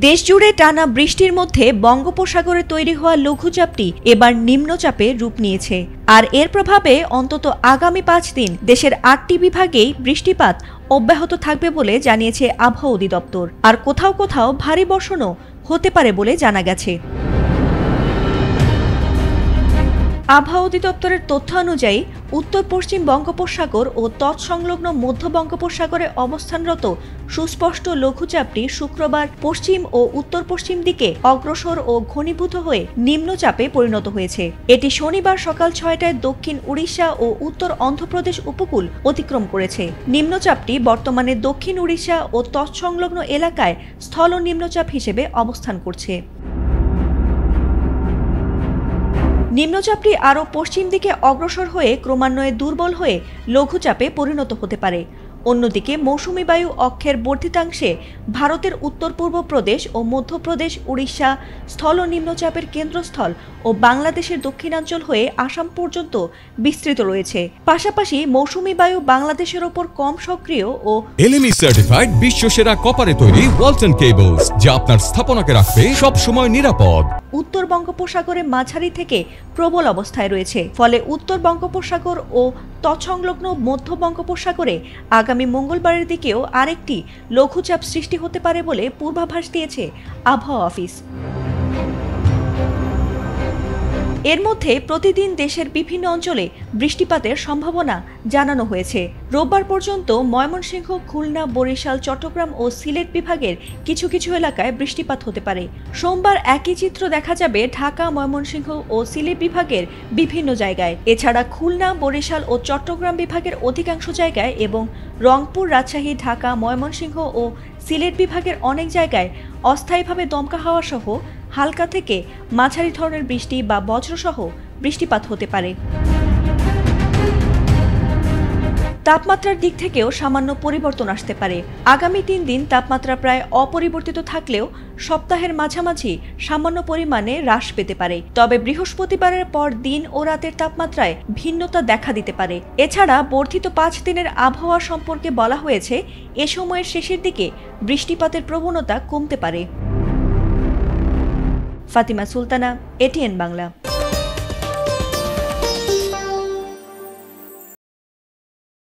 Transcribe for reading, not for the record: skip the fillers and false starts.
দেশজুড়ে টানা বৃষ্টির মধ্যে বঙ্গোপসাগরে তৈরি হওয়া লঘুচাপটি এবার নিম্নচাপে রূপ নিয়েছে। আর এর প্রভাবে অন্তত আগামী ৫ দিন দেশের ৮টি বিভাগেই বৃষ্টিপাত অব্যাহত থাকবে বলে জানিয়েছে আবহাওয়া অধিদপ্তর। আর কোথাও কোথাও ভারী বর্ষণও হতে পারে বলে জানা গেছে। আবহাওয়া অধিদপ্তরের তথ্য অনুযায়ী উত্তর পশ্চিম বঙ্গোপসাগর ও তৎসংলগ্ন মধ্য বঙ্গোপসাগরে অবস্থানরত সুস্পষ্ট লঘুচাপটি শুক্রবার পশ্চিম ও উত্তর পশ্চিম দিকে অগ্রসর ও ঘনীভূত হয়ে নিম্নচাপে পরিণত হয়েছে। এটি শনিবার সকাল ৬টায় দক্ষিণ উড়িষ্যা ও উত্তর অন্ধ্রপ্রদেশ উপকূল অতিক্রম করেছে। নিম্নচাপটি বর্তমানে দক্ষিণ উড়িষ্যা ও তৎসংলগ্ন এলাকায় স্থল নিম্নচাপ হিসেবে অবস্থান করছে। নিম্নচাপটি আরও পশ্চিম দিকে অগ্রসর হয়ে ক্রমান্বয়ে দুর্বল হয়ে লঘুচাপে পরিণত হতে পারে। অন্যদিকে মৌসুমী বায়ু অক্ষের বর্ধিতাংশে ভারতের উত্তর পূর্ব প্রদেশ ও মধ্যপ্রদেশ, উড়িষ্যা, স্থল নিম্নচাপের কেন্দ্রস্থল ও বাংলাদেশের দক্ষিণাঞ্চল হয়ে আসাম পর্যন্ত বিস্তৃত রয়েছে। পাশাপাশি মৌসুমী বায়ু বাংলাদেশের ওপর কম সক্রিয় ও এলএমই সার্টিফাইড বিশ্বসেরা কপারে তৈরি ওয়ালটন কেবলস, যা আপনার স্থাপনাকে রাখবে সব সময় নিরাপদ। উত্তর বঙ্গোপসাগরে মাঝারি থেকে প্রবল অবস্থায় রয়েছে। ফলে উত্তর বঙ্গোপসাগর ও তৎসংলগ্ন মধ্য বঙ্গোপসাগরে আগামী মঙ্গলবারের দিকেও আরেকটি লঘুচাপ সৃষ্টি হতে পারে বলে পূর্বাভাস দিয়েছে আবহাওয়া অফিস। এর মধ্যে প্রতিদিন দেশের বিভিন্ন অঞ্চলে বৃষ্টিপাতের সম্ভাবনা জানানো হয়েছে। রোববার পর্যন্ত ময়মনসিংহ, খুলনা, বরিশাল, চট্টগ্রাম ও সিলেট বিভাগের কিছু কিছু এলাকায় বৃষ্টিপাত হতে পারে। সোমবার একই চিত্র দেখা যাবে ঢাকা, ময়মনসিংহ ও সিলেট বিভাগের বিভিন্ন জায়গায়। এছাড়া খুলনা, বরিশাল ও চট্টগ্রাম বিভাগের অধিকাংশ জায়গায় এবং রংপুর, রাজশাহী, ঢাকা, ময়মনসিংহ ও সিলেট বিভাগের অনেক জায়গায় অস্থায়ীভাবে দমকা হাওয়া সহ হালকা থেকে মাঝারি ধরনের বৃষ্টি বা বজ্রসহ বৃষ্টিপাত হতে পারে। তাপমাত্রার দিক থেকেও সামান্য পরিবর্তন আসতে পারে। আগামী ৩ দিন তাপমাত্রা প্রায় অপরিবর্তিত থাকলেও সপ্তাহের মাঝামাঝি সামান্য পরিমাণে হ্রাস পেতে পারে। তবে বৃহস্পতিবারের পর দিন ও রাতের তাপমাত্রায় ভিন্নতা দেখা দিতে পারে। এছাড়া বর্ধিত 5 দিনের আবহাওয়া সম্পর্কে বলা হয়েছে, এ সময়ের শেষের দিকে বৃষ্টিপাতের প্রবণতা কমতে পারে। ফাতিমা সুলতানা, এটিএন বাংলা।